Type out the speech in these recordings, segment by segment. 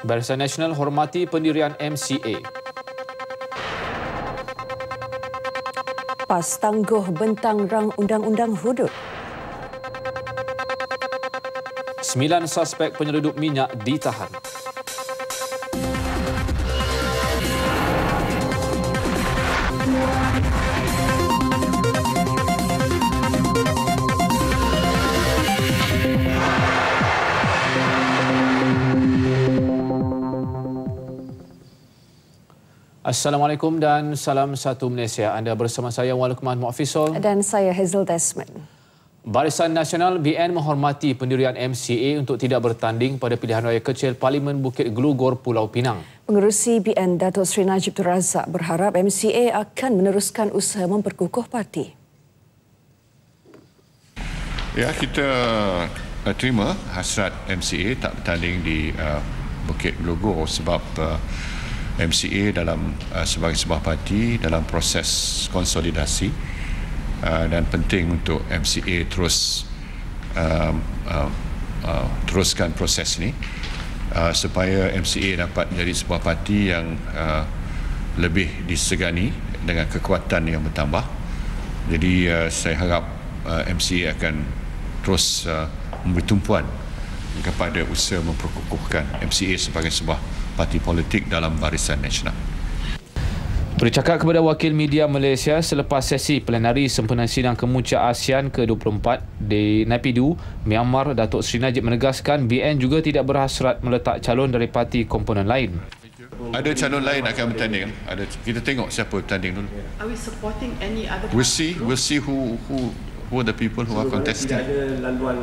Barisan Nasional hormati pendirian MCA. PAS tangguh bentang rang undang-undang hudud. 9 suspek penyeludup minyak ditahan. Assalamualaikum dan salam satu Malaysia. Anda bersama saya Wal Lukman Muafizul dan saya Hazel Desmond. Barisan Nasional BN menghormati pendirian MCA untuk tidak bertanding pada pilihan raya kecil Parlimen Bukit Gelugor, Pulau Pinang. Pengerusi BN Datuk Seri Najib Tun Razak berharap MCA akan meneruskan usaha memperkukuh parti. Ya, kita terima hasrat MCA tak bertanding di Bukit Gelugor sebab MCA dalam sebagai sebuah parti dalam proses konsolidasi dan penting untuk MCA teruskan proses ini supaya MCA dapat menjadi sebuah parti yang lebih disegani dengan kekuatan yang bertambah. Jadi saya harap MCA akan terus memberi tumpuan kepada usaha memperkukuhkan MCA sebagai sebuah parti politik dalam Barisan Nasional. Bercakap kepada wakil media Malaysia selepas sesi plenari sempena sidang kemuncak ASEAN ke-24 di Naypyidaw, Myanmar, Datuk Seri Najib menegaskan BN juga tidak berhasrat meletak calon dari parti komponen lain. Ada calon lain akan bertanding. Kita tengok siapa bertanding dulu. Are we supporting any other? We'll see who are the people who are contesting. Tidak ada laluan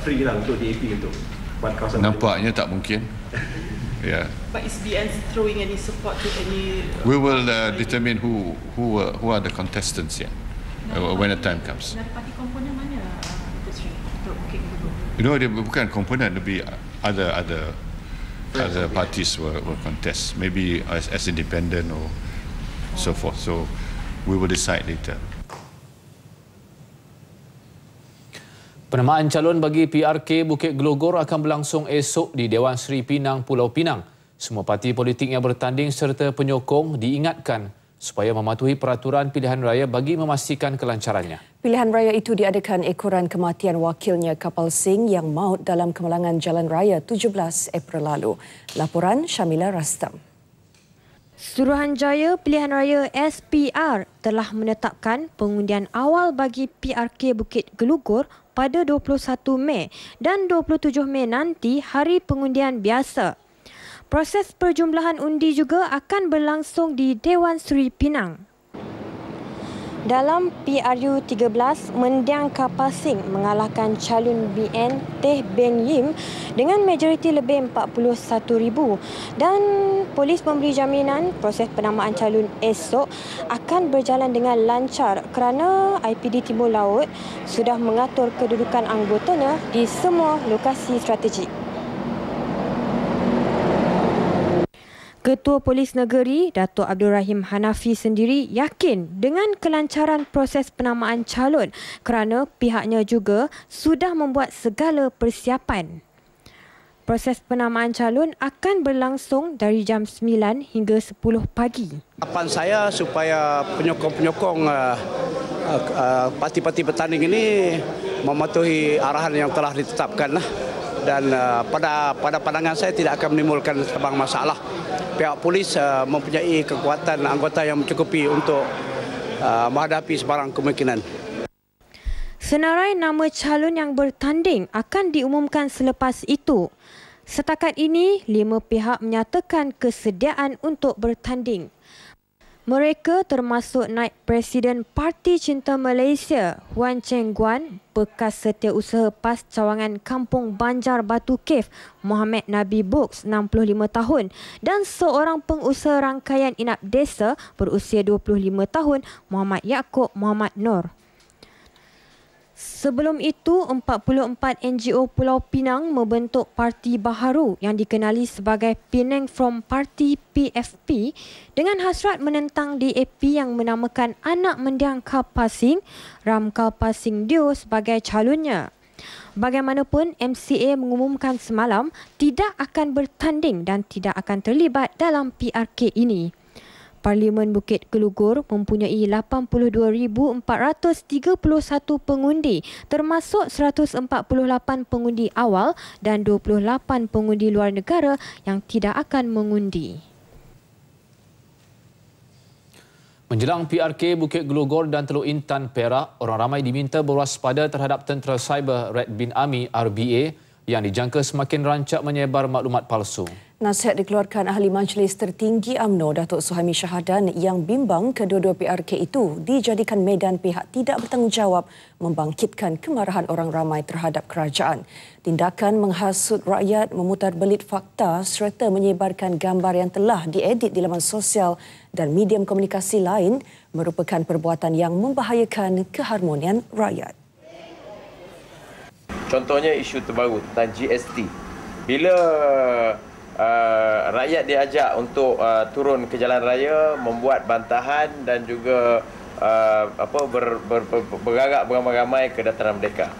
free lah untuk DAP untuk buat kawasan. Nampaknya tak mungkin. Yeah. But is BN throwing any support to any? We will determine who are the contestants when the time comes. Dari parti komponen mana Datuk Seri untuk Bukit Gelugor? You know, dia bukan komponen, lebih other parties will contest, maybe as independent or so forth. So we will decide later. Penamaan calon bagi PRK Bukit Gelugor akan berlangsung esok di Dewan Seri Pinang, Pulau Pinang. Semua parti politik yang bertanding serta penyokong diingatkan supaya mematuhi peraturan pilihan raya bagi memastikan kelancarannya. Pilihan raya itu diadakan ekoran kematian wakilnya Kapal Singh yang maut dalam kemalangan jalan raya 17 April lalu. Laporan Syamila Rastam. Suruhanjaya Pilihan Raya SPR telah menetapkan pengundian awal bagi PRK Bukit Gelugor pada 21 Mei dan 27 Mei nanti hari pengundian biasa. Proses perjumlahan undi juga akan berlangsung di Dewan Seri Pinang. Dalam PRU 13, mendiang Kapal Singh mengalahkan calon BN Teh Beng Yim dengan majoriti lebih 41,000 dan polis memberi jaminan proses penamaan calon esok akan berjalan dengan lancar kerana IPD Timur Laut sudah mengatur kedudukan anggotanya di semua lokasi strategik. Ketua Polis Negeri, Datuk Abdul Rahim Hanafi sendiri yakin dengan kelancaran proses penamaan calon kerana pihaknya juga sudah membuat segala persiapan. Proses penamaan calon akan berlangsung dari jam 9 hingga 10 pagi. Harapan saya supaya penyokong-penyokong parti-parti bertanding ini mematuhi arahan yang telah ditetapkan dan pada pandangan saya tidak akan menimbulkan sebang masalah. Pihak polis mempunyai kekuatan anggota yang mencukupi untuk menghadapi sebarang kemungkinan. Senarai nama calon yang bertanding akan diumumkan selepas itu. Setakat ini, 5 pihak menyatakan kesediaan untuk bertanding. Mereka termasuk Naib Presiden Parti Cinta Malaysia, Huan Cheng Guan, bekas setiausaha PAS Cawangan Kampung Banjar Batu Cave, Mohamed Nabi Books, 65 tahun dan seorang pengusaha rangkaian inap desa berusia 25 tahun, Muhammad Yaakob Muhammad Nur. Sebelum itu, 44 NGO Pulau Pinang membentuk parti baharu yang dikenali sebagai Penang From Party PFP dengan hasrat menentang DAP yang menamakan anak mendiang Kapal Singh, Ram Kapal Singh Deo sebagai calonnya. Bagaimanapun, MCA mengumumkan semalam tidak akan bertanding dan tidak akan terlibat dalam PRK ini. Parlimen Bukit Gelugur mempunyai 82,431 pengundi termasuk 148 pengundi awal dan 28 pengundi luar negara yang tidak akan mengundi. Menjelang PRK Bukit Gelugur dan Teluk Intan Perak, orang ramai diminta berwaspada terhadap Tentera Cyber Red Bin Army RBA yang dijangka semakin rancak menyebar maklumat palsu. Nasihat dikeluarkan Ahli Majlis Tertinggi UMNO Datuk Suhaimi Syahadan yang bimbang kedua-dua PRK itu dijadikan medan pihak tidak bertanggungjawab membangkitkan kemarahan orang ramai terhadap kerajaan. Tindakan menghasut rakyat, memutarbelit fakta serta menyebarkan gambar yang telah diedit di laman sosial dan medium komunikasi lain merupakan perbuatan yang membahayakan keharmonian rakyat. Contohnya isu terbaru tentang GST. Bila rakyat diajak untuk turun ke jalan raya, membuat bantahan dan juga bergerak beramai-ramai ke dataran merdeka.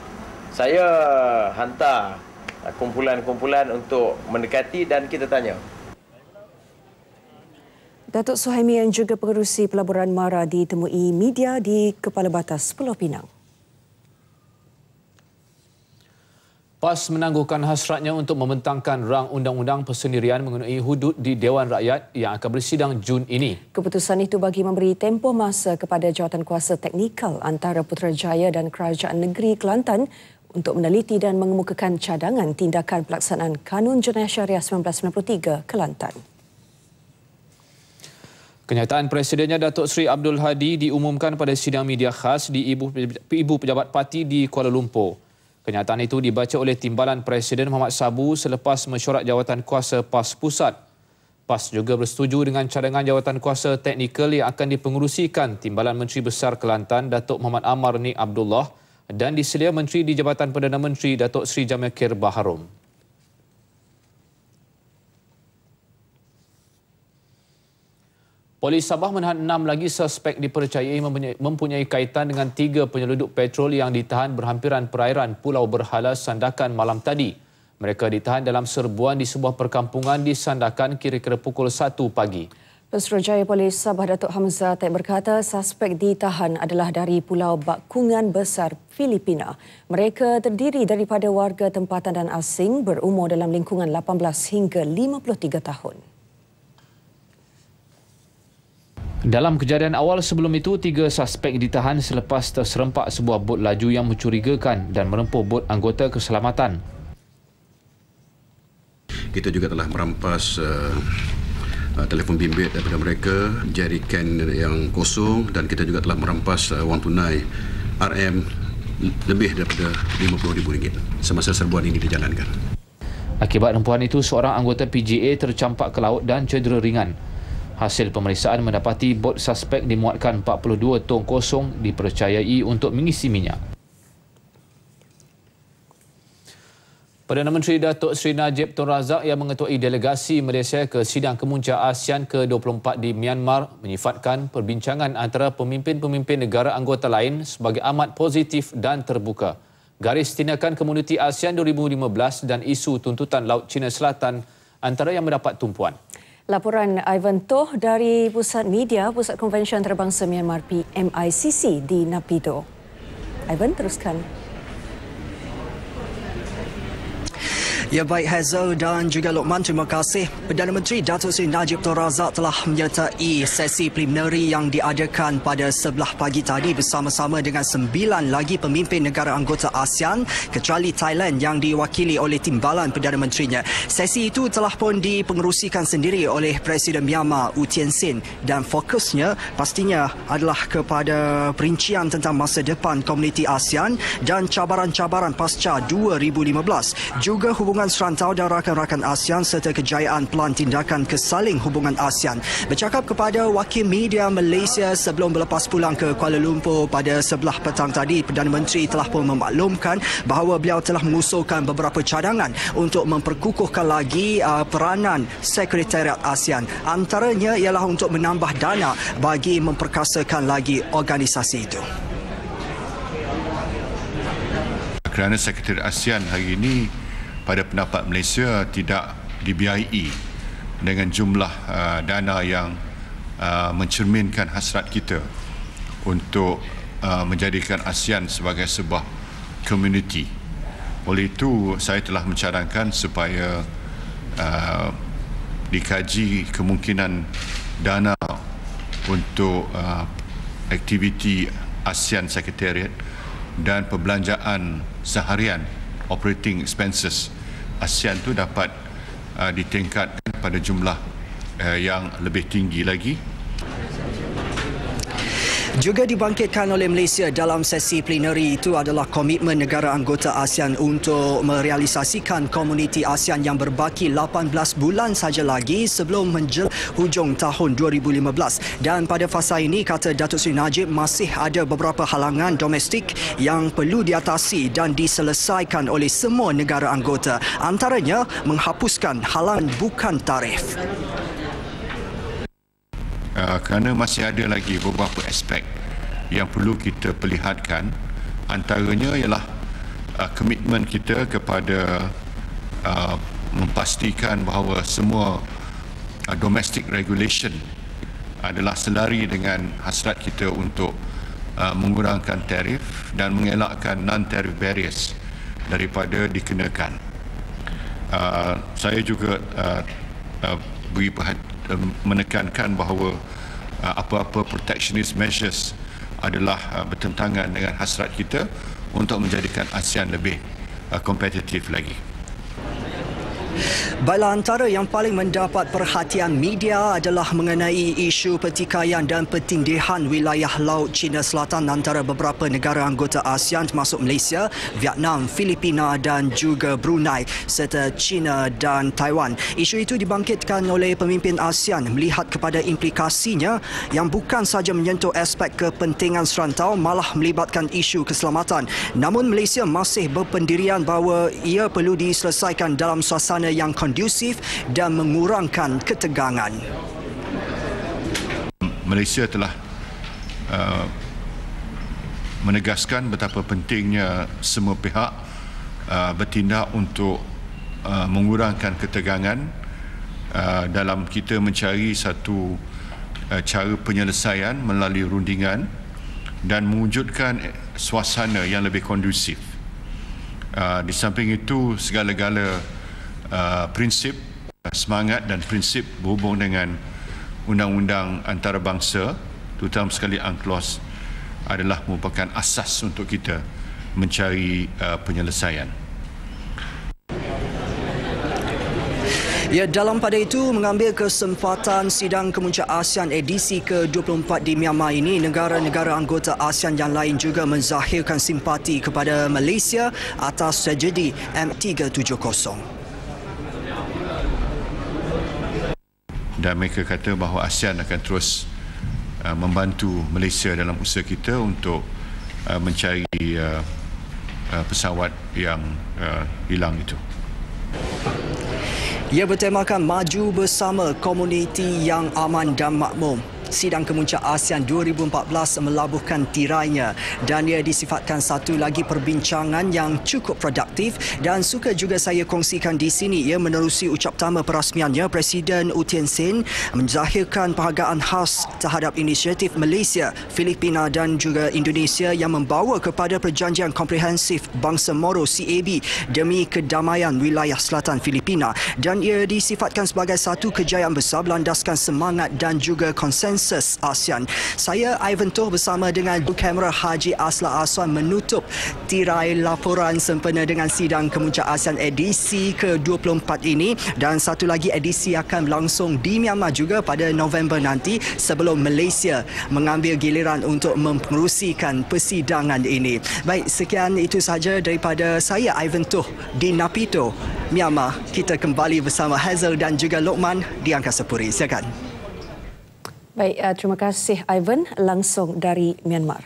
Saya hantar kumpulan-kumpulan untuk mendekati dan kita tanya. Datuk Suhaimi yang juga pengerusi pelaburan MARA ditemui media di Kepala Batas Pulau Pinang. PAS menangguhkan hasratnya untuk membentangkan rang undang-undang persendirian mengenai hudud di Dewan Rakyat yang akan bersidang Jun ini. Keputusan itu bagi memberi tempoh masa kepada jawatankuasa teknikal antara Putrajaya dan Kerajaan Negeri Kelantan untuk meneliti dan mengemukakan cadangan tindakan pelaksanaan Kanun Jenayah Syariah 1993 Kelantan. Kenyataan Presidennya Datuk Seri Abdul Hadi diumumkan pada sidang media khas di Ibu Pejabat Parti di Kuala Lumpur. Kenyataan itu dibaca oleh Timbalan Presiden Muhammad Sabu selepas mesyuarat jawatankuasa PAS Pusat. PAS juga bersetuju dengan cadangan jawatankuasa teknikal yang akan dipengerusikan Timbalan Menteri Besar Kelantan Datuk Muhammad Amar Nik Abdullah dan diselia Menteri di Jabatan Perdana Menteri Datuk Seri Jamil Baharom. Polis Sabah menahan 6 lagi suspek dipercayai mempunyai kaitan dengan 3 penyelundup petrol yang ditahan berhampiran perairan Pulau Berhala, Sandakan malam tadi. Mereka ditahan dalam serbuan di sebuah perkampungan di Sandakan kira-kira pukul 1 pagi. Pesuruhjaya Polis Sabah Datuk Hamzah Taib berkata suspek ditahan adalah dari Pulau Bakungan Besar, Filipina. Mereka terdiri daripada warga tempatan dan asing berumur dalam lingkungan 18 hingga 53 tahun. Dalam kejadian awal sebelum itu, 3 suspek ditahan selepas terserempak sebuah bot laju yang mencurigakan dan merempuh bot anggota keselamatan. Kita juga telah merampas telefon bimbit daripada mereka, jerikan yang kosong dan kita juga telah merampas wang tunai RM lebih daripada RM50,000 semasa serbuan ini dijalankan. Akibat rempuhan itu, seorang anggota PGA tercampak ke laut dan cedera ringan. Hasil pemeriksaan mendapati bot suspek dimuatkan 42 tong kosong dipercayai untuk mengisi minyak. Perdana Menteri Datuk Seri Najib Tun Razak yang mengetuai delegasi Malaysia ke sidang kemuncak ASEAN ke-24 di Myanmar menyifatkan perbincangan antara pemimpin-pemimpin negara anggota lain sebagai amat positif dan terbuka. Garis tindakan komuniti ASEAN 2015 dan isu tuntutan Laut Cina Selatan antara yang mendapat tumpuan. Laporan Ivan Toh dari Pusat Media Pusat Konvensyen Antarabangsa Myanmar MICC di Naypyidaw. Ivan, teruskan. Ya baik Hazel dan juga Lokman, terima kasih. Perdana Menteri Datuk Seri Najib Tun Razak telah menyertai sesi preliminary yang diadakan pada 11 pagi tadi bersama-sama dengan 9 lagi pemimpin negara anggota ASEAN kecuali Thailand yang diwakili oleh Timbalan Perdana Menterinya. Sesi itu telah pun dipengerusikan sendiri oleh Presiden Myanmar U Tien Sin dan fokusnya pastinya adalah kepada perincian tentang masa depan komuniti ASEAN dan cabaran-cabaran pasca 2015. Juga hubungan serantau dan rakan-rakan ASEAN serta kejayaan pelan tindakan kesaling hubungan ASEAN. Bercakap kepada wakil media Malaysia sebelum berlepas pulang ke Kuala Lumpur pada 11 petang tadi, Perdana Menteri telah pun memaklumkan bahawa beliau telah mengusulkan beberapa cadangan untuk memperkukuhkan lagi peranan Sekretariat ASEAN. Antaranya ialah untuk menambah dana bagi memperkasakan lagi organisasi itu. kerana Sekretariat ASEAN hari ini pada pendapat Malaysia tidak dibiayai dengan jumlah dana yang mencerminkan hasrat kita untuk menjadikan ASEAN sebagai sebuah komuniti. Oleh itu, saya telah mencadangkan supaya dikaji kemungkinan dana untuk aktiviti ASEAN Sekretariat dan perbelanjaan seharian, operating expenses ASEAN itu dapat ditingkatkan pada jumlah yang lebih tinggi lagi. Juga dibangkitkan oleh Malaysia dalam sesi plenari itu adalah komitmen negara anggota ASEAN untuk merealisasikan komuniti ASEAN yang berbaki 18 bulan saja lagi sebelum hujung tahun 2015. Dan pada fasa ini, kata Datuk Seri Najib, masih ada beberapa halangan domestik yang perlu diatasi dan diselesaikan oleh semua negara anggota. Antaranya menghapuskan halangan bukan tarif. Kerana masih ada lagi beberapa aspek yang perlu kita perlihatkan, antaranya ialah komitmen kita kepada memastikan bahawa semua domestic regulation adalah selari dengan hasrat kita untuk mengurangkan tarif dan mengelakkan non-tarif barriers daripada dikenakan. Saya juga menekankan bahawa apa-apa protectionist measures adalah bertentangan dengan hasrat kita untuk menjadikan ASEAN lebih kompetitif lagi. Baiklah, antara yang paling mendapat perhatian media adalah mengenai isu pertikaian dan pertindihan wilayah Laut Cina Selatan antara beberapa negara anggota ASEAN termasuk Malaysia, Vietnam, Filipina dan juga Brunei serta China dan Taiwan. Isu itu dibangkitkan oleh pemimpin ASEAN melihat kepada implikasinya yang bukan sahaja menyentuh aspek kepentingan serantau, malah melibatkan isu keselamatan. Namun Malaysia masih berpendirian bahawa ia perlu diselesaikan dalam suasana yang kondusif dan mengurangkan ketegangan. Malaysia telah menegaskan betapa pentingnya semua pihak bertindak untuk mengurangkan ketegangan dalam kita mencari satu cara penyelesaian melalui rundingan dan mewujudkan suasana yang lebih kondusif. Di samping itu, segala-gala prinsip, semangat dan prinsip berhubung dengan undang-undang antarabangsa, terutama sekali UNCLOS, adalah merupakan asas untuk kita mencari penyelesaian. Ya, dalam pada itu, mengambil kesempatan sidang kemuncak ASEAN edisi ke-24 di Myanmar ini, negara-negara anggota ASEAN yang lain juga menzahirkan simpati kepada Malaysia atas tragedi M370. Dan mereka kata bahawa ASEAN akan terus membantu Malaysia dalam usaha kita untuk mencari pesawat yang hilang itu. Ia bertemakan maju bersama komuniti yang aman dan makmur. Sidang kemuncak ASEAN 2014 melabuhkan tirainya dan ia disifatkan satu lagi perbincangan yang cukup produktif dan suka juga saya kongsikan di sini. Ia menerusi ucap tama perasmiannya, Presiden U Thein Sein menzahirkan penghargaan khas terhadap inisiatif Malaysia, Filipina dan juga Indonesia yang membawa kepada Perjanjian Komprehensif Bangsa Moro CAB demi kedamaian wilayah selatan Filipina, dan ia disifatkan sebagai satu kejayaan besar berlandaskan semangat dan juga konsensus ASEAN. Saya Ivan Toh bersama dengan kamera Haji Asla Aswan menutup tirai laporan sempena dengan sidang kemuncak ASEAN edisi ke-24 ini, dan satu lagi edisi akan berlangsung di Myanmar juga pada November nanti sebelum Malaysia mengambil giliran untuk mengerusikan persidangan ini. Baik, sekian itu sahaja daripada saya Ivan Toh di Napito, Myanmar. Kita kembali bersama Hazel dan juga Lokman di Angkasa Puri. Silakan. Baik, terima kasih Ivan langsung dari Myanmar.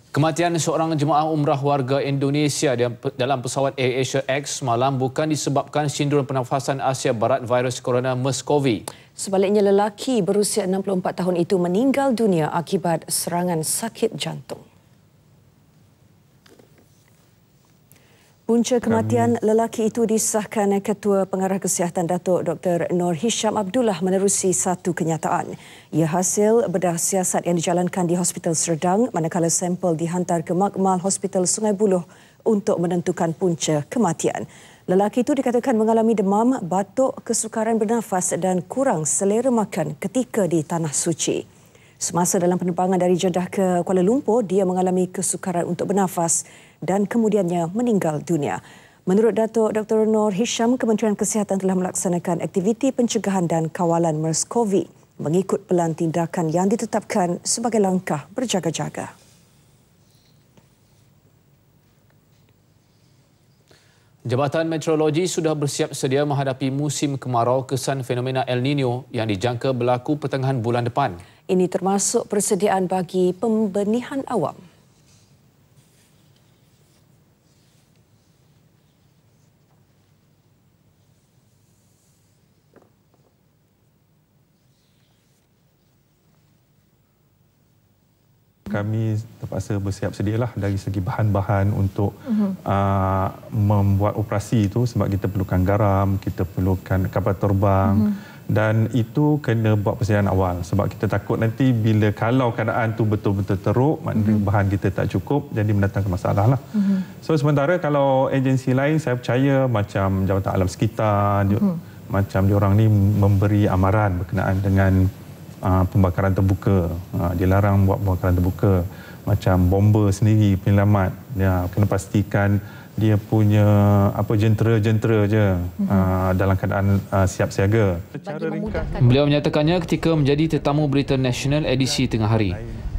Kematian seorang jemaah umrah warga Indonesia dalam pesawat AirAsia X semalam bukan disebabkan sindrom pernafasan Asia Barat virus corona MERS-CoV. Sebaliknya, lelaki berusia 64 tahun itu meninggal dunia akibat serangan sakit jantung. Punca kematian lelaki itu disahkan Ketua Pengarah Kesihatan Datuk Dr. Noor Hisham Abdullah menerusi satu kenyataan. Ia hasil bedah siasat yang dijalankan di Hospital Serdang manakala sampel dihantar ke Makmal Hospital Sungai Buloh untuk menentukan punca kematian. Lelaki itu dikatakan mengalami demam, batuk, kesukaran bernafas dan kurang selera makan ketika di Tanah Suci. Semasa dalam penerbangan dari Jeddah ke Kuala Lumpur, dia mengalami kesukaran untuk bernafas dan kemudiannya meninggal dunia. Menurut Datuk Dr. Noor Hisham, Kementerian Kesihatan telah melaksanakan aktiviti pencegahan dan kawalan MERS-CoV mengikut pelan tindakan yang ditetapkan sebagai langkah berjaga-jaga. Jabatan Meteorologi sudah bersiap sedia menghadapi musim kemarau kesan fenomena El Nino yang dijangka berlaku pertengahan bulan depan. Ini termasuk persediaan bagi pembenihan awam. Kami terpaksa bersiap sedialah dari segi bahan-bahan untuk membuat operasi itu sebab kita perlukan garam, kita perlukan kapal terbang dan itu kena buat persediaan awal sebab kita takut nanti kalau keadaan tu betul-betul teruk maknanya bahan kita tak cukup jadi mendatangkan masalah lah. So sementara kalau agensi lain saya percaya macam Jabatan Alam Sekitar macam diorang ni memberi amaran berkenaan dengan pembakaran terbuka, dilarang buat pembakaran terbuka macam bomba sendiri penyelamat ya, kena pastikan dia punya jentera-jentera je dalam keadaan siap siaga. Secara ringkas beliau menyatakannya ketika menjadi tetamu Berita Nasional edisi tengah hari.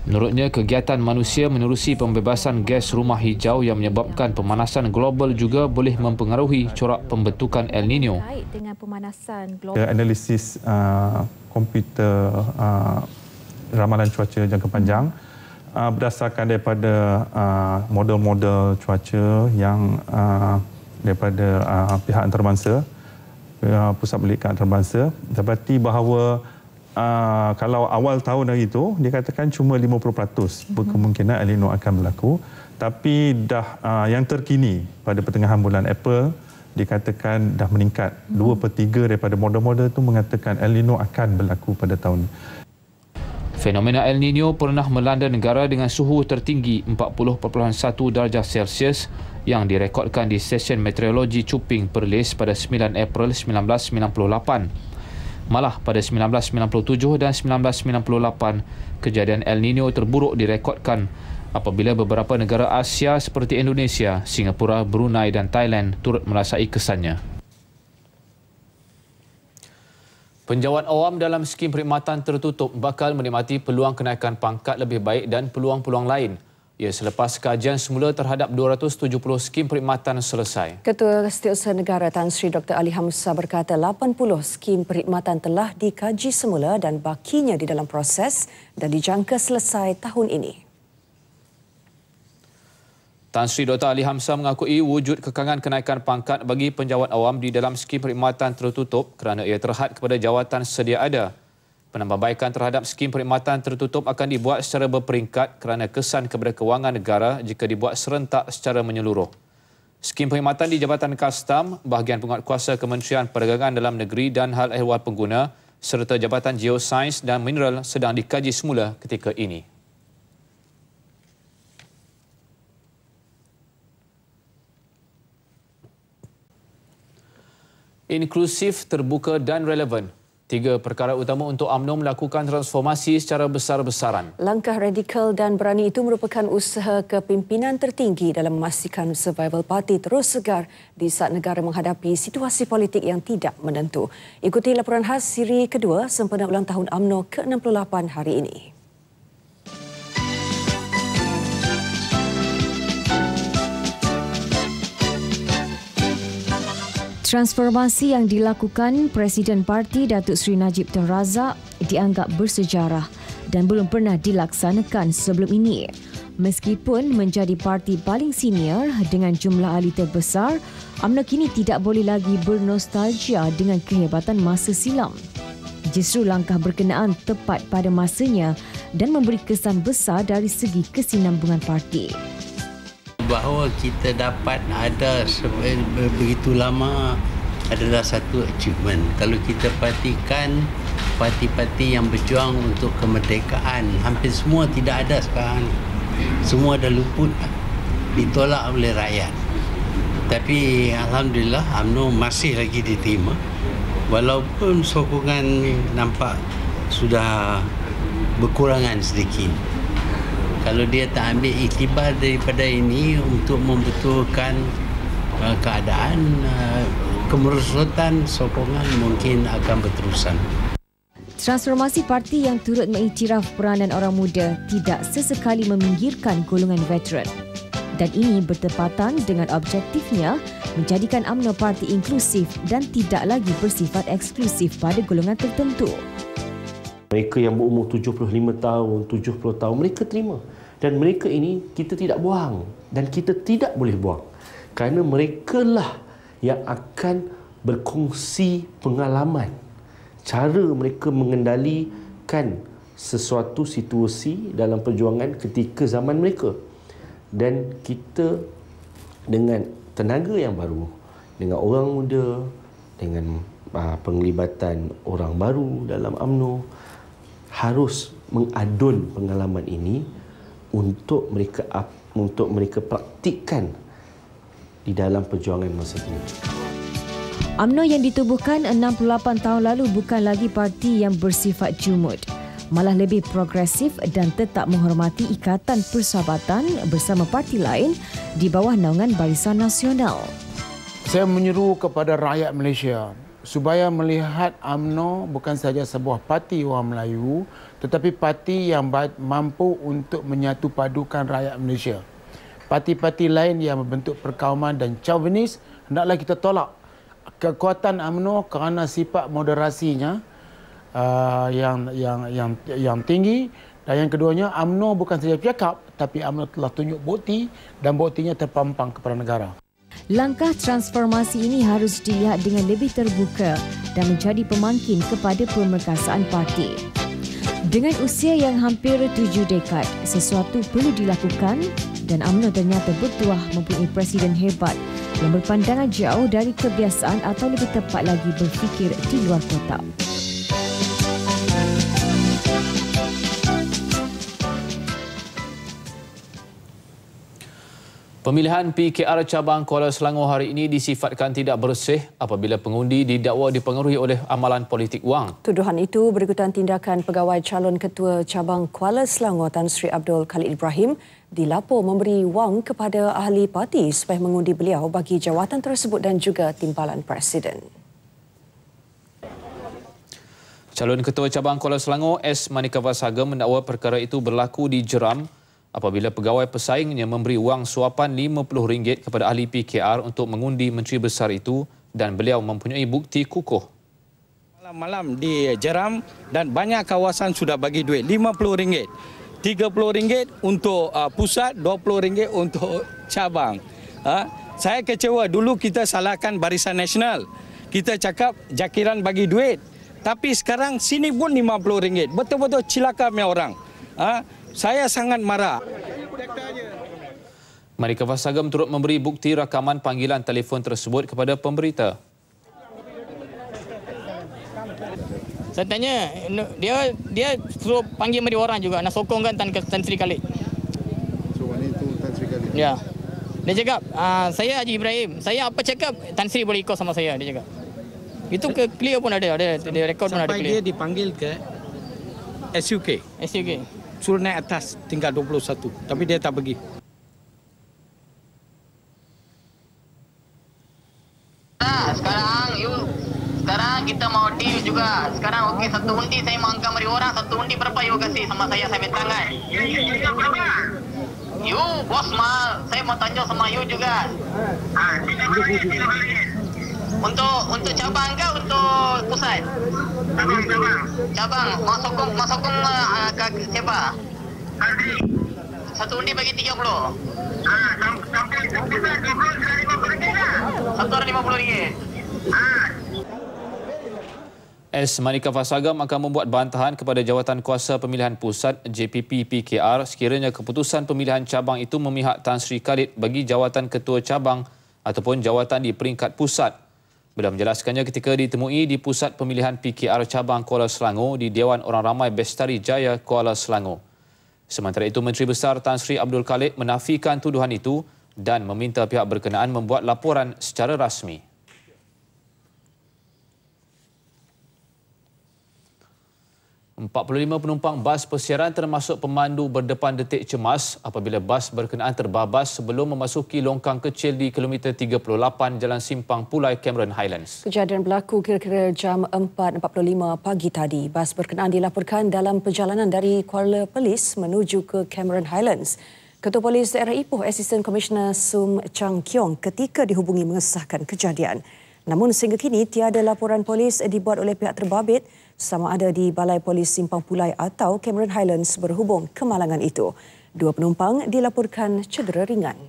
Menurutnya, kegiatan manusia menerusi pembebasan gas rumah hijau yang menyebabkan pemanasan global juga boleh mempengaruhi corak pembentukan El Nino. Dengan pemanasan global, analisis komputer ramalan cuaca jangka panjang berdasarkan daripada model-model cuaca yang daripada pihak antarabangsa, Pusat Belikan Antarabangsa, dapati bahawa kalau awal tahun hari itu dikatakan cuma 50% berkemungkinan El Nino akan berlaku, tapi dah yang terkini pada pertengahan bulan April dikatakan dah meningkat. 2/3 daripada model-model itu mengatakan El Nino akan berlaku pada tahun ini. Fenomena El Nino pernah melanda negara dengan suhu tertinggi 40.1 darjah Celsius yang direkodkan di stesen meteorologi Cuping Perlis pada 9 April 1998. Malah pada 1997 dan 1998, kejadian El Nino terburuk direkodkan apabila beberapa negara Asia seperti Indonesia, Singapura, Brunei dan Thailand turut merasai kesannya. Penjawat awam dalam skim perkhidmatan tertutup bakal menikmati peluang kenaikan pangkat lebih baik dan peluang-peluang lain. Ya, selepas kajian semula terhadap 270 skim perkhidmatan selesai. Ketua Setiausaha Negara Tan Sri Dr. Ali Hamzah berkata 80 skim perkhidmatan telah dikaji semula dan bakinya di dalam proses dan dijangka selesai tahun ini. Tan Sri Dr. Ali Hamzah mengakui wujud kekangan kenaikan pangkat bagi penjawat awam di dalam skim perkhidmatan tertutup kerana ia terhad kepada jawatan sedia ada. Penambahbaikan terhadap skim perkhidmatan tertutup akan dibuat secara berperingkat kerana kesan kepada kewangan negara jika dibuat serentak secara menyeluruh. Skim perkhidmatan di Jabatan Kastam, bahagian penguatkuasa Kementerian Perdagangan Dalam Negeri dan Hal Ehwal Pengguna serta Jabatan Geosains dan Mineral sedang dikaji semula ketika ini. Inklusif, terbuka dan relevan. 3 perkara utama untuk UMNO melakukan transformasi secara besar-besaran. Langkah radikal dan berani itu merupakan usaha kepimpinan tertinggi dalam memastikan survival parti terus segar di saat negara menghadapi situasi politik yang tidak menentu. Ikuti laporan khas siri kedua sempena ulang tahun UMNO ke-68 hari ini. Transformasi yang dilakukan Presiden Parti Datuk Seri Najib Tun Razak dianggap bersejarah dan belum pernah dilaksanakan sebelum ini. Meskipun menjadi parti paling senior dengan jumlah ahli terbesar, UMNO kini tidak boleh lagi bernostalgia dengan kehebatan masa silam. Justru langkah berkenaan tepat pada masanya dan memberi kesan besar dari segi kesinambungan parti. bahawa kita dapat ada begitu lama adalah satu achievement. Kalau kita perhatikan parti-parti yang berjuang untuk kemerdekaan, hampir semua tidak ada sekarang. Semua dah luput, ditolak oleh rakyat. Tapi alhamdulillah UMNO masih lagi diterima. Walaupun sokongan nampak sudah berkurangan sedikit. Kalau dia tak ambil iktibar daripada ini untuk membetulkan keadaan, kemerosotan sokongan mungkin akan berterusan. Transformasi parti yang turut mengiktiraf peranan orang muda tidak sesekali meminggirkan golongan veteran. Dan ini bertepatan dengan objektifnya menjadikan UMNO parti inklusif dan tidak lagi bersifat eksklusif pada golongan tertentu. Mereka yang berumur 75 tahun, 70 tahun, mereka terima. Dan mereka ini kita tidak buang dan kita tidak boleh buang. Kerana merekalah yang akan berkongsi pengalaman, cara mereka mengendalikan sesuatu situasi dalam perjuangan ketika zaman mereka. Dan kita dengan tenaga yang baru, dengan orang muda, dengan penglibatan orang baru dalam UMNO, harus mengadun pengalaman ini untuk mereka praktikkan di dalam perjuangan masa kini. UMNO yang ditubuhkan 68 tahun lalu bukan lagi parti yang bersifat jumud, malah lebih progresif dan tetap menghormati ikatan persahabatan bersama parti lain di bawah naungan Barisan Nasional. Saya menyeru kepada rakyat Malaysia supaya melihat UMNO bukan sahaja sebuah parti orang Melayu, tetapi parti yang mampu untuk menyatu padukan rakyat Malaysia. Parti-parti lain yang membentuk perkauman dan chauvinis hendaklah kita tolak. Kekuatan UMNO kerana sifat moderasinya yang tinggi, dan yang keduanya UMNO bukan saja bercakap, tapi UMNO telah tunjuk bukti dan buktinya terpampang kepada negara. Langkah transformasi ini harus dilihat dengan lebih terbuka dan menjadi pemangkin kepada pemerkasaan parti. Dengan usia yang hampir 7 dekad, sesuatu perlu dilakukan dan UMNO ternyata bertuah mempunyai presiden hebat yang berpandangan jauh dari kebiasaan atau lebih tepat lagi berfikir di luar kotak. Pemilihan PKR cabang Kuala Selangor hari ini disifatkan tidak bersih apabila pengundi didakwa dipengaruhi oleh amalan politik wang. Tuduhan itu berikutan tindakan pegawai calon ketua cabang Kuala Selangor Tan Sri Abdul Khalid Ibrahim dilapor memberi wang kepada ahli parti supaya mengundi beliau bagi jawatan tersebut dan juga timbalan presiden. Calon ketua cabang Kuala Selangor S. Manikava Sagam mendakwa perkara itu berlaku di Jeram apabila pegawai pesaingnya memberi wang suapan RM50 kepada ahli PKR untuk mengundi menteri besar itu dan beliau mempunyai bukti kukuh. Malam-malam di Jeram dan banyak kawasan sudah bagi duit RM50, RM30 untuk pusat, RM20 untuk cabang. Saya kecewa, dulu kita salahkan Barisan Nasional. Kita cakap jakiran bagi duit. Tapi sekarang sini pun RM50. Betul-betul cilaka punya orang. Saya sangat marah. Manikava Sagam turut memberi bukti rakaman panggilan telefon tersebut kepada pemberita. Saya tanya, dia suruh panggil mari orang juga nak sokongkan Tan Sri Khalid. So ini tu Tan Sri Khalid. Ya. Dia cakap, saya Haji Ibrahim. Saya apa cakap Tan Sri boleh ikut sama saya, dia cakap. Itu ke clear pun ada rekod pun ada clear. Sampai dia dipanggil ke SUK. Suruh naik atas tingkat 21, tapi dia tak pergi. Sekarang kita mau deal juga. Sekarang okey, satu undi saya mau angkat mari orang, satu undi berapa you kasih sama saya ambil tangan. You bos mal, saya mau tanya sama you juga. Untuk cabang ke untuk pusat? Cabang. Mau sokong siapa? Satu undi bagi 30. Satu orang RM50. S. Manika Fasagam akan membuat bantahan kepada Jawatan Kuasa Pemilihan Pusat JPP PKR sekiranya keputusan pemilihan cabang itu memihak Tan Sri Khalid bagi jawatan ketua cabang ataupun jawatan di peringkat pusat. Beliau menjelaskannya ketika ditemui di Pusat Pemilihan PKR Cabang Kuala Selangor di Dewan Orang Ramai Bestari Jaya, Kuala Selangor. Sementara itu, Menteri Besar Tan Sri Abdul Khalid menafikan tuduhan itu dan meminta pihak berkenaan membuat laporan secara rasmi. 45 penumpang bas persiaran termasuk pemandu berdepan detik cemas apabila bas berkenaan terbabas sebelum memasuki longkang kecil di kilometer 38 Jalan Simpang Pulai, Cameron Highlands. Kejadian berlaku kira-kira jam 4.45 pagi tadi. Bas berkenaan dilaporkan dalam perjalanan dari Kuala Perlis menuju ke Cameron Highlands. Ketua Polis Daerah Ipoh, Asisten Komisioner Sum Chang Kiong ketika dihubungi mengesahkan kejadian. Namun sehingga kini tiada laporan polis dibuat oleh pihak terbabit sama ada di Balai Polis Simpang Pulai atau Cameron Highlands berhubung kemalangan itu. 2 penumpang dilaporkan cedera ringan.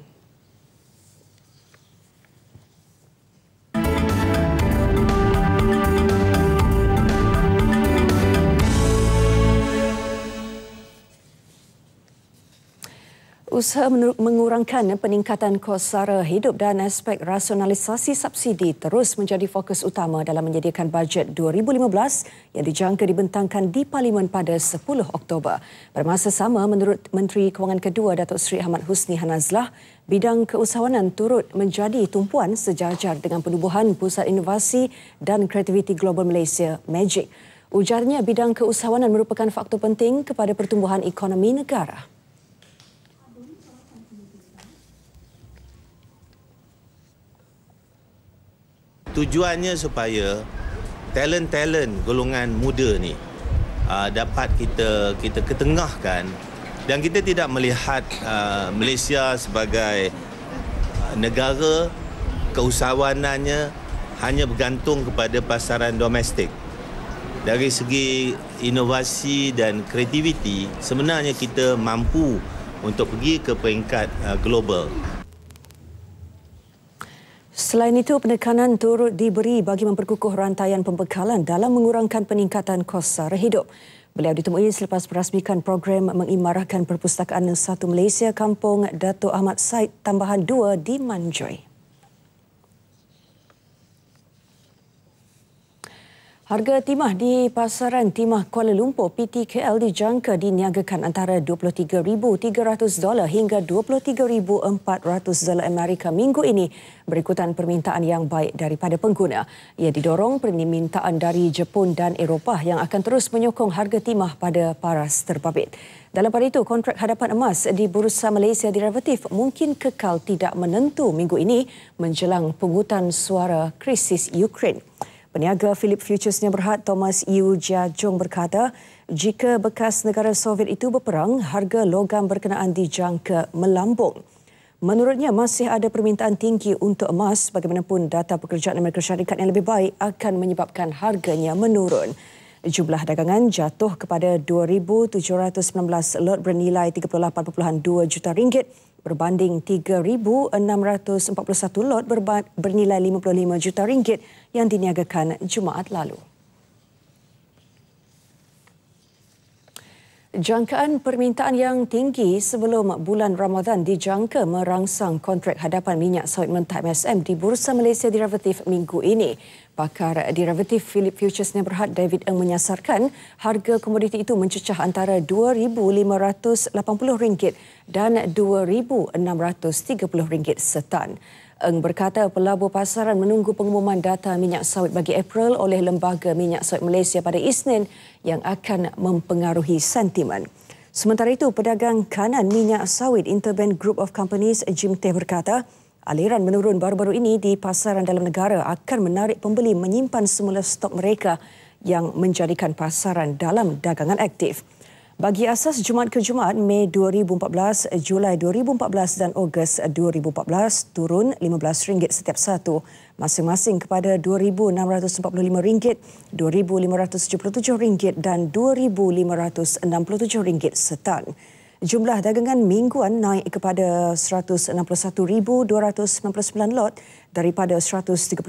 Usaha mengurangkan peningkatan kos sara hidup dan aspek rasionalisasi subsidi terus menjadi fokus utama dalam menyediakan bajet 2015 yang dijangka dibentangkan di Parlimen pada 10 Oktober. Pada masa sama, menurut Menteri Kewangan Kedua Datuk Seri Ahmad Husni Hanazlah, bidang keusahawanan turut menjadi tumpuan sejajar dengan penubuhan Pusat Inovasi dan Kreativiti Global Malaysia, MAGIC. Ujarnya, bidang keusahawanan merupakan faktor penting kepada pertumbuhan ekonomi negara. Tujuannya supaya talent-talent golongan muda ni dapat kita ketengahkan dan kita tidak melihat Malaysia sebagai negara keusahawanannya hanya bergantung kepada pasaran domestik. Dari segi inovasi dan kreativiti, sebenarnya kita mampu untuk pergi ke peringkat global. Selain itu, penekanan turut diberi bagi memperkukuh rantaian pembekalan dalam mengurangkan peningkatan kos sara hidup. Beliau ditemui selepas merasmikan program mengimarahkan Perpustakaan Satu Malaysia Kampung Dato' Ahmad Said Tambahan 2 di Manjoy. Harga timah di pasaran timah Kuala Lumpur PTKL dijangka diniagakan antara $23,300 hingga $23,400 Amerika minggu ini berikutan permintaan yang baik daripada pengguna. Ia didorong permintaan dari Jepun dan Eropah yang akan terus menyokong harga timah pada paras terbabit. Dalam pada itu, kontrak hadapan emas di Bursa Malaysia derivatif mungkin kekal tidak menentu minggu ini menjelang pungutan suara krisis Ukraine. Peniaga Philip Futuresnya Berhad Thomas Yu Jia Jong berkata, jika bekas negara Soviet itu berperang, harga logam berkenaan dijangka melambung. Menurutnya, masih ada permintaan tinggi untuk emas bagaimanapun data pekerjaan Amerika Syarikat yang lebih baik akan menyebabkan harganya menurun. Jumlah dagangan jatuh kepada 2,719 lot bernilai 38.2 juta ringgit berbanding 3,641 lot bernilai 55 juta ringgit yang diniagakan Jumaat lalu. Jangkaan permintaan yang tinggi sebelum bulan Ramadan dijangka merangsang kontrak hadapan minyak sawit mentah MSM di Bursa Malaysia derivatif minggu ini. Pakar derivatif Philip Futuresnya Berhad David Eng menyasarkan harga komoditi itu mencecah antara RM2,580 dan RM2,630 setan. Eng berkata pelabur pasaran menunggu pengumuman data minyak sawit bagi April oleh Lembaga Minyak Sawit Malaysia pada Isnin yang akan mempengaruhi sentimen. Sementara itu, pedagang kanan minyak sawit Interbank Group of Companies Jim Teh berkata, aliran menurun baru-baru ini di pasaran dalam negara akan menarik pembeli menyimpan semula stok mereka yang menjadikan pasaran dalam dagangan aktif. Bagi asas Jumaat ke Jumaat, Mei 2014, Julai 2014 dan Ogos 2014 turun RM15 setiap satu, masing-masing kepada RM2,645, RM2,577 dan RM2,567 setan. Jumlah dagangan mingguan naik kepada 161,299 lot daripada 135,503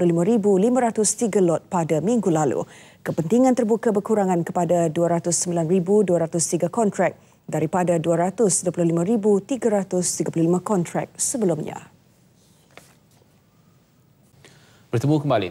lot pada minggu lalu. Kepentingan terbuka berkurangan kepada 209,203 kontrak daripada 225,335 kontrak sebelumnya. Bertemu kembali.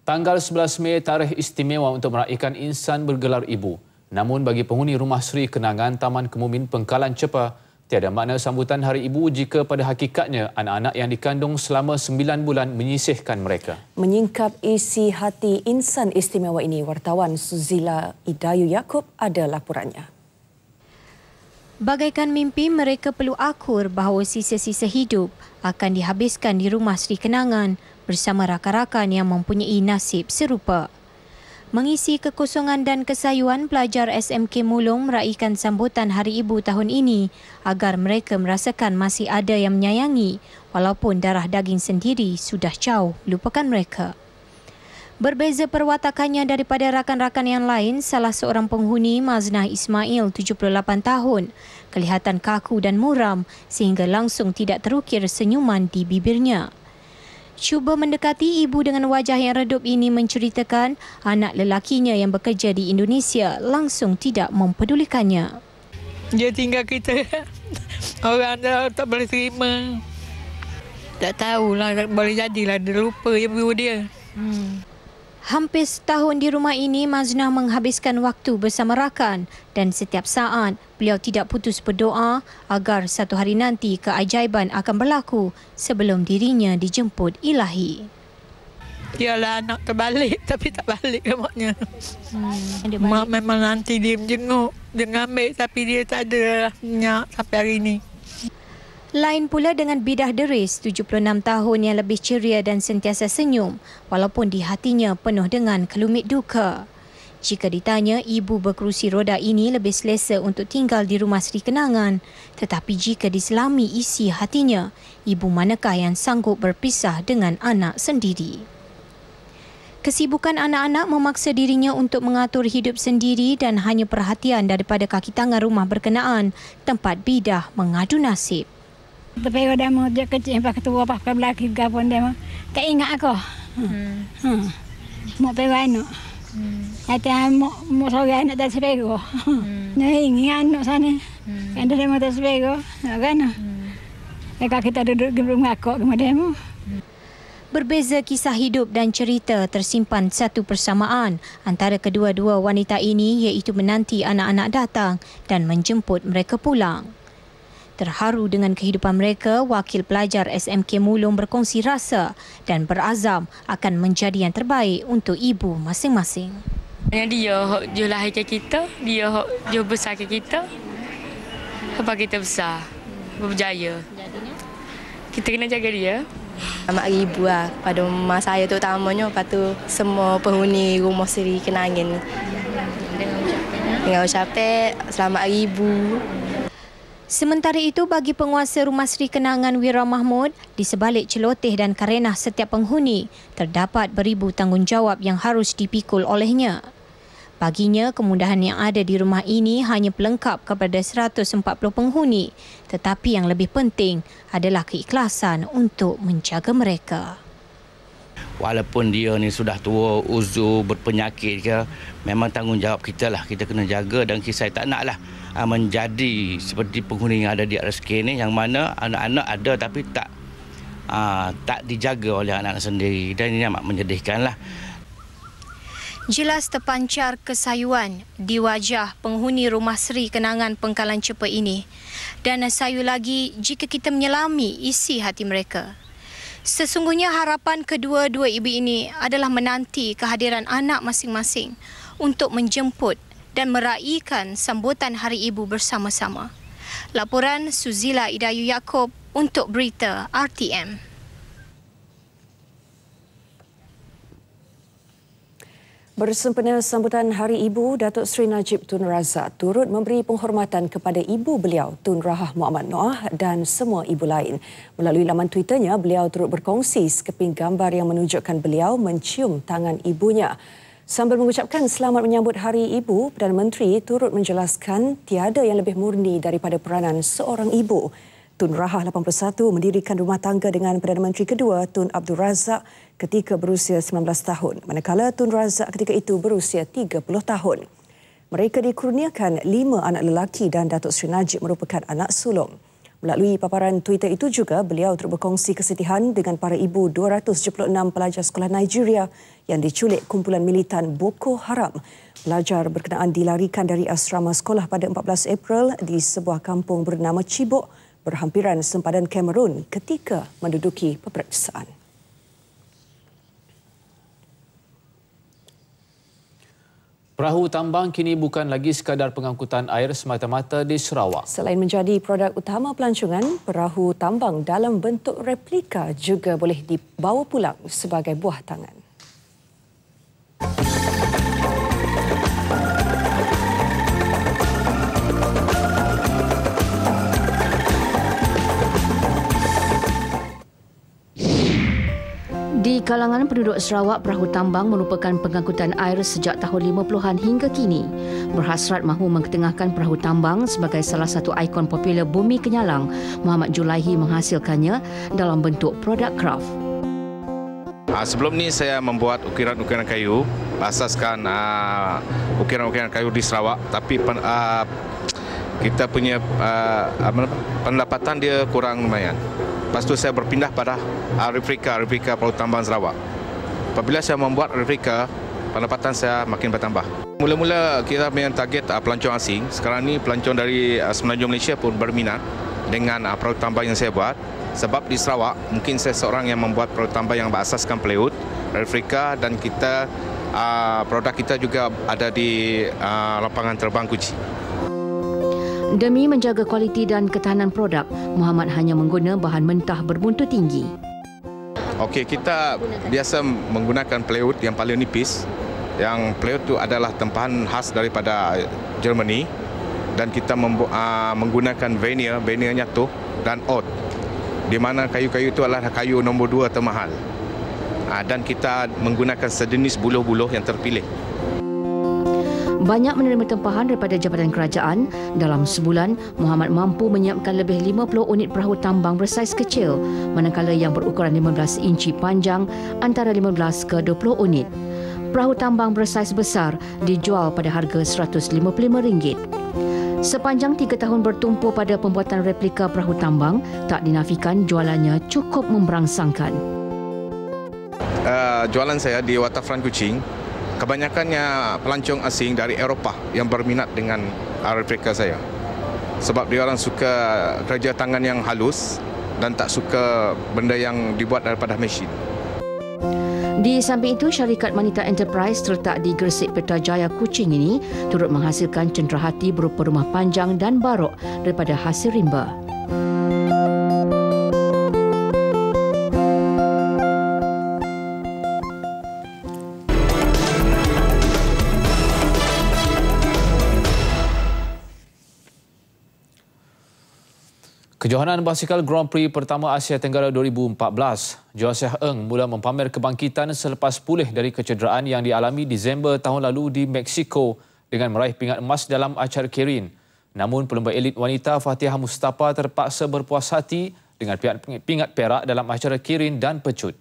Tanggal 11 Mei tarikh istimewa untuk meraihkan insan bergelar ibu. Namun bagi penghuni Rumah Seri Kenangan Taman Kemumin Pengkalan Cepa, tiada makna sambutan Hari Ibu jika pada hakikatnya anak-anak yang dikandung selama 9 bulan menyisihkan mereka. Menyingkap isi hati insan istimewa ini, wartawan Suzila Idayu Yaakob ada laporannya. Bagaikan mimpi, mereka perlu akur bahawa sisa-sisa hidup akan dihabiskan di Rumah Seri Kenangan bersama rakan-rakan yang mempunyai nasib serupa. Mengisi kekosongan dan kesayuan, pelajar SMK Mulong meraihkan sambutan Hari Ibu tahun ini agar mereka merasakan masih ada yang menyayangi walaupun darah daging sendiri sudah jauh lupakan mereka. Berbeza perwatakannya daripada rakan-rakan yang lain, salah seorang penghuni, Maznah Ismail, 78 tahun, kelihatan kaku dan muram sehingga langsung tidak terukir senyuman di bibirnya. Cuba mendekati ibu dengan wajah yang redup ini menceritakan anak lelakinya yang bekerja di Indonesia langsung tidak mempedulikannya. Dia tinggal kita, orang dah tak boleh terima. Tak tahulah, boleh jadilah dia lupa ibu dia. Hampir setahun di rumah ini, Maznah menghabiskan waktu bersama rakan dan setiap saat beliau tidak putus berdoa agar satu hari nanti keajaiban akan berlaku sebelum dirinya dijemput Ilahi. Dialah anak terbalik tapi tak balik maknya. Mak memang nanti dia menjenguk, dia ngambil tapi dia tak ada minyak sampai hari ini. Lain pula dengan Bidah Deris, 76 tahun yang lebih ceria dan sentiasa senyum walaupun di hatinya penuh dengan kelumit duka. Jika ditanya, ibu berkerusi roda ini lebih selesa untuk tinggal di Rumah Seri Kenangan. Tetapi jika diselami isi hatinya, ibu manakah yang sanggup berpisah dengan anak sendiri? Kesibukan anak-anak memaksa dirinya untuk mengatur hidup sendiri dan hanya perhatian daripada kaki tangan rumah berkenaan tempat Bidah mengadu nasib. Tapi dia mau dia kecil pakai tua pakai belaki gapon dia mah tak ingat aku. Mau pergi anak. Ada mau sore anak tak sepego. Nah ingat anak sana. Ada dia mau tak sepego, kan? Mereka kita duduk di rumah aku kemudian. Berbeza kisah hidup dan cerita tersimpan satu persamaan antara kedua-dua wanita ini, iaitu menanti anak-anak datang dan menjemput mereka pulang. Terharu dengan kehidupan mereka, wakil pelajar SMK Mulong berkongsi rasa dan berazam akan menjadi yang terbaik untuk ibu masing-masing. Dia lahirkan kita, dia besarkan kita. Sampai kita besar, berjaya. Kita kena jaga dia. Selamat Hari Ibu lah pada mama saya terutamanya, lepas tu semua penghuni Rumah Seri Kenangan. Dengan ucapan Selamat Hari Ibu. Sementara itu, bagi penguasa Rumah Seri Kenangan Wira Mahmud, di sebalik celoteh dan karenah setiap penghuni, terdapat beribu tanggungjawab yang harus dipikul olehnya. Baginya, kemudahan yang ada di rumah ini hanya pelengkap kepada 140 penghuni, tetapi yang lebih penting adalah keikhlasan untuk menjaga mereka. Walaupun dia ni sudah tua, uzur, berpenyakit ke, memang tanggungjawab kita lah. Kita kena jaga dan saya tak naklah menjadi seperti penghuni yang ada di RSK ni, yang mana anak-anak ada tapi tak dijaga oleh anak-anak sendiri, dan ini amat menyedihkanlah. Jelas terpancar kesayuan di wajah penghuni Rumah Seri Kenangan Pengkalan Cepa ini, dan sayu lagi jika kita menyelami isi hati mereka. Sesungguhnya harapan kedua-dua ibu ini adalah menanti kehadiran anak masing-masing untuk menjemput dan meraihkan sambutan Hari Ibu bersama-sama. Laporan Suzila Idayu Yaakob untuk Berita RTM. Bersempena sambutan Hari Ibu, Datuk Seri Najib Tun Razak turut memberi penghormatan kepada ibu beliau, Tun Rahah Muhammad Noah dan semua ibu lain. Melalui laman Twitternya, beliau turut berkongsi sekeping gambar yang menunjukkan beliau mencium tangan ibunya. Sambil mengucapkan selamat menyambut Hari Ibu, Perdana Menteri turut menjelaskan tiada yang lebih murni daripada peranan seorang ibu. Tun Rahah 81 mendirikan rumah tangga dengan Perdana Menteri kedua Tun Abdul Razak ketika berusia 19 tahun, manakala Tun Razak ketika itu berusia 30 tahun. Mereka dikurniakan 5 anak lelaki dan Datuk Seri Najib merupakan anak sulung. Melalui paparan Twitter itu juga, beliau turut berkongsi kesedihan dengan para ibu 276 pelajar sekolah Nigeria yang diculik kumpulan militan Boko Haram. Pelajar berkenaan dilarikan dari asrama sekolah pada 14 April di sebuah kampung bernama Chibok, berhampiran sempadan Kamerun ketika menduduki peperiksaan. Perahu tambang kini bukan lagi sekadar pengangkutan air semata-mata di Sarawak. Selain menjadi produk utama pelancongan, perahu tambang dalam bentuk replika juga boleh dibawa pulang sebagai buah tangan. Di kalangan penduduk Sarawak, perahu tambang merupakan pengangkutan air sejak tahun 50-an hingga kini. Berhasrat mahu mengetengahkan perahu tambang sebagai salah satu ikon popular bumi Kenyalang, Muhammad Julaihi menghasilkannya dalam bentuk produk kraft. Sebelum ni saya membuat ukiran-ukiran kayu, asaskan ukiran-ukiran kayu di Sarawak, tapi kita punya pendapatan dia kurang lumayan. Lepas tu saya berpindah pada replika perahu tambang Sarawak. Apabila saya membuat replika, pendapatan saya makin bertambah. Mula-mula kita punya target pelancong asing. Sekarang ni pelancong dari Semenanjung Malaysia pun berminat dengan perahu tambang yang saya buat. Sebab di Sarawak, mungkin saya seorang yang membuat perahu tambang yang berasaskan plywood, replika, dan kita produk kita juga ada di lapangan terbang Kuching. Demi menjaga kualiti dan ketahanan produk, Muhammad hanya menggunakan bahan mentah berbuntu tinggi. Okey, kita biasa menggunakan plywood yang paling nipis. Yang plywood itu adalah tempahan khas daripada Germany, dan kita menggunakan veneer nyatu dan oud, di mana kayu-kayu itu adalah kayu nombor 2 termahal. Dan kita menggunakan sejenis buluh-buluh yang terpilih. Banyak menerima tempahan daripada Jabatan Kerajaan. Dalam sebulan, Muhammad mampu menyiapkan lebih 50 unit perahu tambang bersaiz kecil, manakala yang berukuran 15 inci panjang antara 15 ke 20 unit. Perahu tambang bersaiz besar dijual pada harga RM155. Sepanjang 3 tahun bertumpu pada pembuatan replika perahu tambang, tak dinafikan jualannya cukup memberangsangkan. Jualan saya di waterfront Kuching, kebanyakannya pelancong asing dari Eropah yang berminat dengan replika saya. Sebab dia orang suka kerja tangan yang halus dan tak suka benda yang dibuat daripada mesin. Di samping itu, syarikat Manita Enterprise terletak di Gresik Petrajaya Kuching ini turut menghasilkan cenderahati berupa rumah panjang dan barok daripada hasil rimba. Kejohanan basikal Grand Prix pertama Asia Tenggara 2014, Josiah Eng mula mempamer kebangkitan selepas pulih dari kecederaan yang dialami Disember tahun lalu di Mexico dengan meraih pingat emas dalam acara Kirin. Namun pelumba elit wanita Fatihah Mustafa terpaksa berpuas hati dengan pingat perak dalam acara Kirin dan pecut.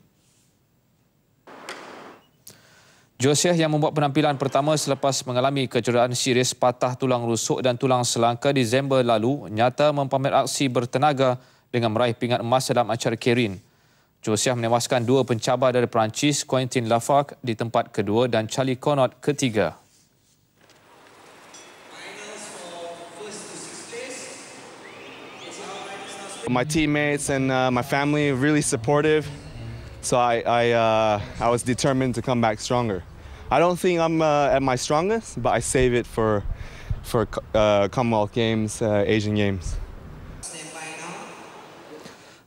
Josiah yang membuat penampilan pertama selepas mengalami kecederaan serius patah tulang rusuk dan tulang selangka Disember lalu nyata mempamer aksi bertenaga dengan meraih pingat emas dalam acara Kirin. Josiah menewaskan 2 pencabar dari Perancis, Quentin Lafargue di tempat kedua dan Charlie Conrad ketiga. My teammates and my family really supportive, so I was determined to come back stronger. I don't think I'm at my strongest, but I save it for Commonwealth Games, Asian Games.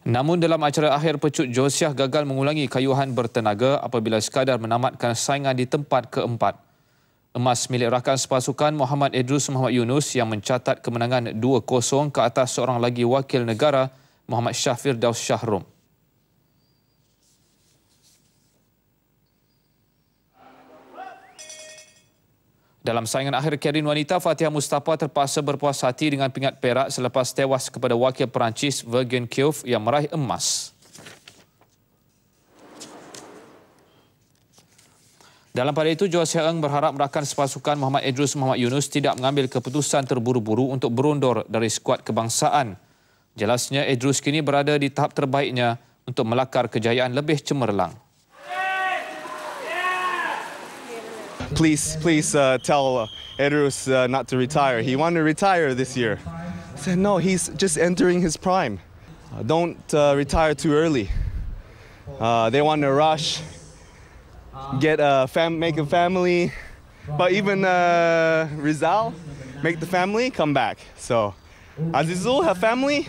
Namun dalam acara akhir pecut, Josiah gagal mengulangi kayuhan bertenaga apabila sekadar menamatkan saingan di tempat keempat. Emas milik rakan sepasukan Muhammad Idrus Muhammad Yunus yang mencatat kemenangan 2-0 ke atas seorang lagi wakil negara, Muhammad Shah Firdaus Shahrum. Dalam saingan akhir Karen wanita, Fatihah Mustafa terpaksa berpuas hati dengan pingat perak selepas tewas kepada wakil Perancis Virgin Kiev yang meraih emas. Dalam pada itu, Joe Seung berharap rakan sepasukan Muhammad Idrus Muhammad Yunus tidak mengambil keputusan terburu-buru untuk berundur dari skuad kebangsaan. Jelasnya, Idrus kini berada di tahap terbaiknya untuk melakar kejayaan lebih cemerlang. Please tell Idrus not to retire. He wanted to retire this year. I said, no, he's just entering his prime. Don't retire too early. They want to rush, make a family. But even Rizal, make the family, come back. So Azizul have family,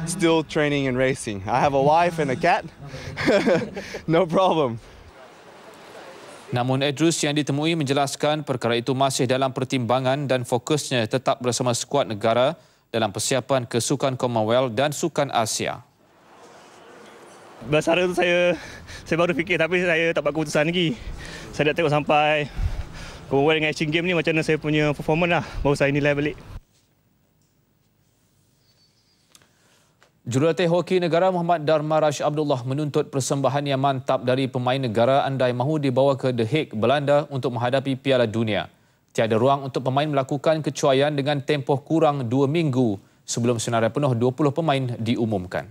still training and racing. I have a wife and a cat. No problem. Namun Idrus yang ditemui menjelaskan perkara itu masih dalam pertimbangan dan fokusnya tetap bersama skuad negara dalam persiapan ke Sukan Commonwealth dan Sukan Asia. Basara tu saya baru fikir tapi saya tak buat keputusan lagi. Saya nak tengok sampai Commonwealth dengan Asian Games ni macam mana saya punya performance lah. Baru saya nilai balik. Jurulatih hoki negara Muhammad Dharma Rash Abdullah menuntut persembahan yang mantap dari pemain negara andai mahu dibawa ke The Hague, Belanda untuk menghadapi Piala Dunia. Tiada ruang untuk pemain melakukan kecuaian dengan tempoh kurang 2 minggu sebelum senarai penuh 20 pemain diumumkan.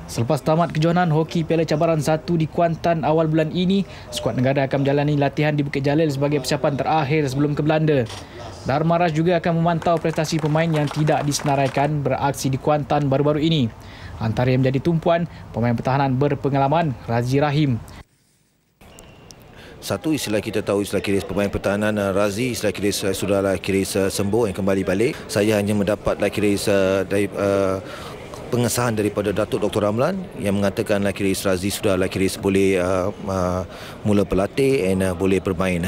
Selepas tamat kejohanan hoki Piala Cabaran 1 di Kuantan awal bulan ini, skuad negara akan menjalani latihan di Bukit Jalil sebagai persiapan terakhir sebelum ke Belanda. Dharma Rash juga akan memantau prestasi pemain yang tidak disenaraikan beraksi di Kuantan baru-baru ini. Antara yang menjadi tumpuan, pemain pertahanan berpengalaman Razi Rahim. Satu, istilah kita tahu istilah kira pemain pertahanan Razi, istilah kira sudahlah kira sembuh yang kembali balik. Saya hanya mendapat kira dari pengesahan daripada Datuk Dr. Ramlan yang mengatakan kira Razi sudah kira boleh mula berlatih dan boleh bermain.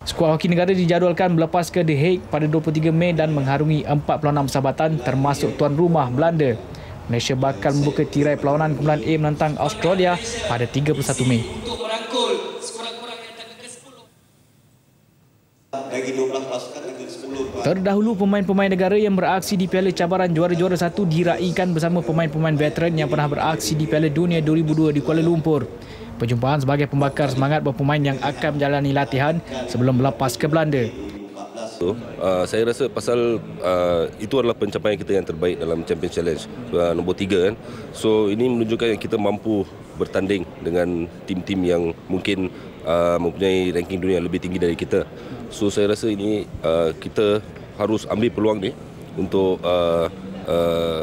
Skuad hoki negara dijadualkan berlepas ke The Hague pada 23 Mei dan mengharungi 46 persahabatan termasuk tuan rumah Belanda. Malaysia bakal membuka tirai perlawanan kumpulan A menentang Australia pada 31 Mei. Terdahulu, pemain-pemain negara yang beraksi di Piala Cabaran Juara-Juara 1 diraikan bersama pemain-pemain veteran yang pernah beraksi di Piala Dunia 2002 di Kuala Lumpur. Perjumpaan sebagai pembakar semangat berpemain yang akan menjalani latihan sebelum melepas ke Belanda. Saya rasa pasal itu adalah pencapaian kita yang terbaik dalam Champions Challenge nombor 3 kan. So ini menunjukkan yang kita mampu bertanding dengan tim-tim yang mungkin mempunyai ranking dunia yang lebih tinggi dari kita. So saya rasa ini kita harus ambil peluang ni untuk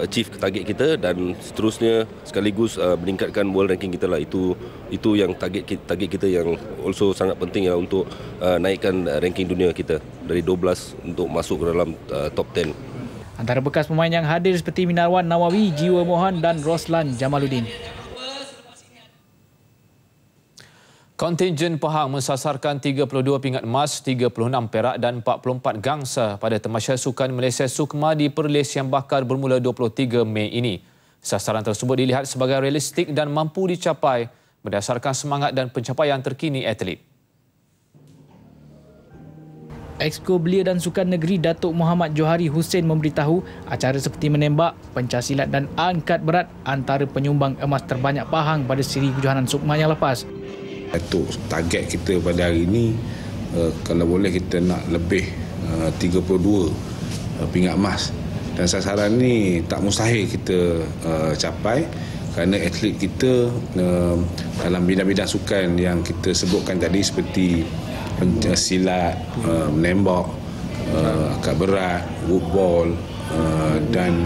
achieve target kita dan seterusnya sekaligus meningkatkan world ranking kita lah. Itu yang target kita yang also sangat penting ya untuk naikkan ranking dunia kita dari 12 untuk masuk ke dalam top 10. Antara bekas pemain yang hadir seperti Minarwan Nawawi, Jiwa Mohan dan Roslan Jamaluddin. Kontingen Pahang mensasarkan 32 pingat emas, 36 perak dan 44 gangsa pada Tamasya Sukan Malaysia Sukma di Perlis yang bakal bermula 23 Mei ini. Sasaran tersebut dilihat sebagai realistik dan mampu dicapai berdasarkan semangat dan pencapaian terkini atlet. Exco Belia dan Sukan Negeri Datuk Muhammad Johari Hussein memberitahu acara seperti menembak, pencasilat dan angkat berat antara penyumbang emas terbanyak Pahang pada siri kejohanan Sukma yang lepas. Untuk target kita pada hari ini, kalau boleh kita nak lebih 32 pingat emas. Dan sasaran ni tak mustahil kita capai kerana atlet kita dalam bidang-bidang sukan yang kita sebutkan tadi seperti silat, menembak, angkat berat, woodball dan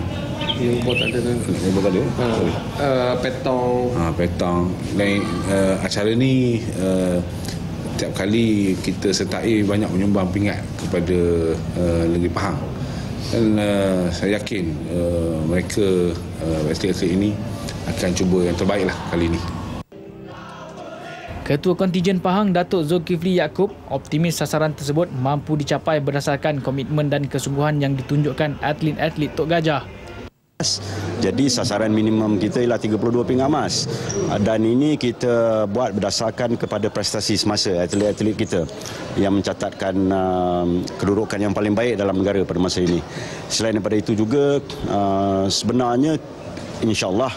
petang. Dan acara ni setiap kali kita sertai banyak menyumbang pingat kepada negeri Pahang. Dan saya yakin mereka atlet-atlet ini akan cuba yang terbaik lah kali ini. Ketua Kontingen Pahang Datuk Zulkifli Yaakob optimis sasaran tersebut mampu dicapai berdasarkan komitmen dan kesungguhan yang ditunjukkan atlet-atlet Tok Gajah. Jadi sasaran minimum kita ialah 32 pingat emas dan ini kita buat berdasarkan kepada prestasi semasa atlet-atlet kita yang mencatatkan kedudukan yang paling baik dalam negara pada masa ini. Selain daripada itu juga sebenarnya insya-Allah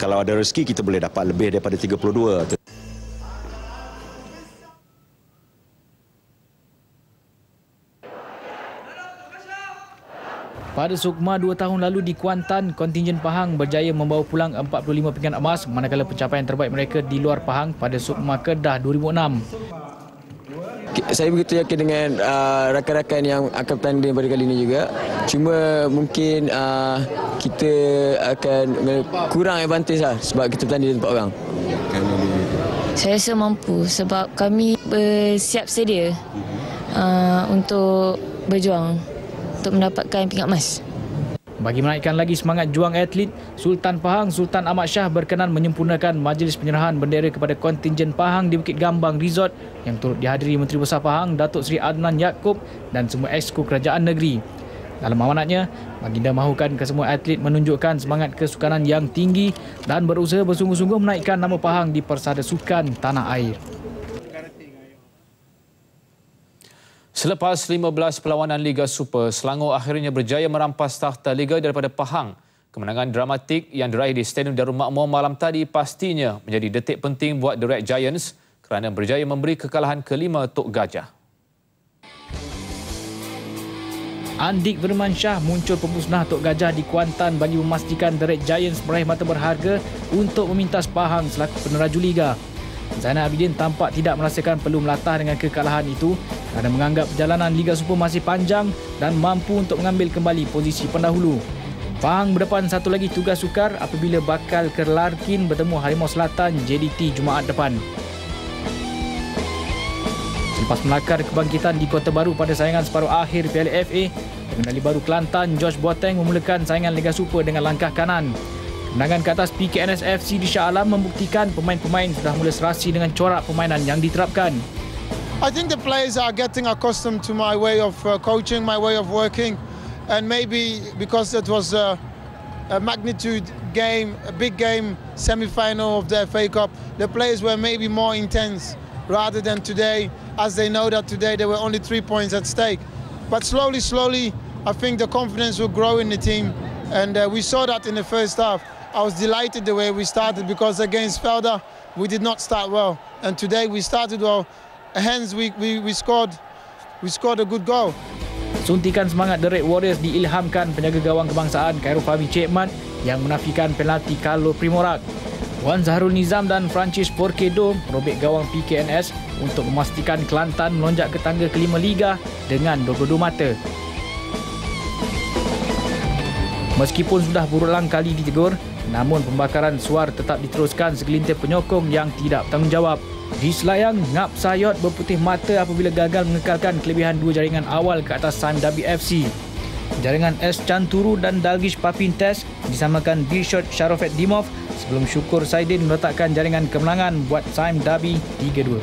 kalau ada rezeki kita boleh dapat lebih daripada 32. Pada Sukma 2 tahun lalu di Kuantan, kontingen Pahang berjaya membawa pulang 45 pingat emas manakala pencapaian terbaik mereka di luar Pahang pada Sukma Kedah 2006. Saya begitu yakin dengan rakan-rakan yang akan bertanding pada kali ini juga. Cuma mungkin kita akan kurang advantage lah sebab kita bertanding 4 orang. Saya rasa mampu sebab kami bersiap sedia untuk berjuang untuk mendapatkan pingat emas. Bagi menaikkan lagi semangat juang atlet, Sultan Pahang Sultan Ahmad Shah berkenan menyempurnakan majlis penyerahan bendera kepada kontingen Pahang di Bukit Gambang Resort yang turut dihadiri Menteri Besar Pahang Datuk Seri Adnan Yaakob dan semua exco kerajaan negeri. Dalam amanatnya, baginda mahukan kesemua atlet menunjukkan semangat kesukanan yang tinggi dan berusaha bersungguh-sungguh menaikkan nama Pahang di persada sukan tanah air. Selepas 15 perlawanan Liga Super, Selangor akhirnya berjaya merampas takhta Liga daripada Pahang. Kemenangan dramatik yang diraih di Stadium Darul Makmur malam tadi pastinya menjadi detik penting buat The Red Giants kerana berjaya memberi kekalahan kelima Tok Gajah. Andik Firmansyah muncul pemusnah Tok Gajah di Kuantan bagi memastikan The Red Giants meraih mata berharga untuk memintas Pahang selaku peneraju Liga. Zainal Abidin tampak tidak merasakan perlu melatah dengan kekalahan itu kerana menganggap perjalanan Liga Super masih panjang dan mampu untuk mengambil kembali posisi pendahulu. Pahang berdepan satu lagi tugas sukar apabila bakal ke Larkin bertemu Harimau Selatan JDT Jumaat depan. Selepas melakar kebangkitan di Kota Baru pada saingan separuh akhir Piala FA, pengendali baru Kelantan Josh Boateng memulakan saingan Liga Super dengan langkah kanan. Kemenangan ke atas PKNS FC di Shah Alam membuktikan pemain-pemain sudah mula serasi dengan corak permainan yang diterapkan. I think the players are getting accustomed to my way of coaching, my way of working, and maybe because it was a magnitude game, a big game, semi-final of the FA Cup, the players were maybe more intense rather than today, as they know that today there were only 3 points at stake. But slowly, I think the confidence will grow in the team, and we saw that in the first half. I was delighted the way we started because against Felda we did not start well, and today we started well. Hence we scored a good goal. Suntikan semangat The Red Warriors diilhamkan penjaga gawang kebangsaan Khairul Fahmi Cik Mat yang menafikan penalti Carlo Primorac. Wan Zahrul Nizam dan Francis Porquedo merobek gawang PKNS untuk memastikan Kelantan melonjak ke tangga kelima Liga dengan 22 mata. Meskipun sudah berulang kali ditegur, namun pembakaran suar tetap diteruskan segelintir penyokong yang tidak bertanggungjawab. Di Selayang, Ngap Sayot berputih mata apabila gagal mengekalkan kelebihan 2 jaringan awal ke atas Sime Darby FC. Jaringan S. Chanturu dan Dalgish Papintes disamakan Birshot Sharofet Dimov sebelum Syukur Saidin meletakkan jaringan kemenangan buat Sime Darby 3-2.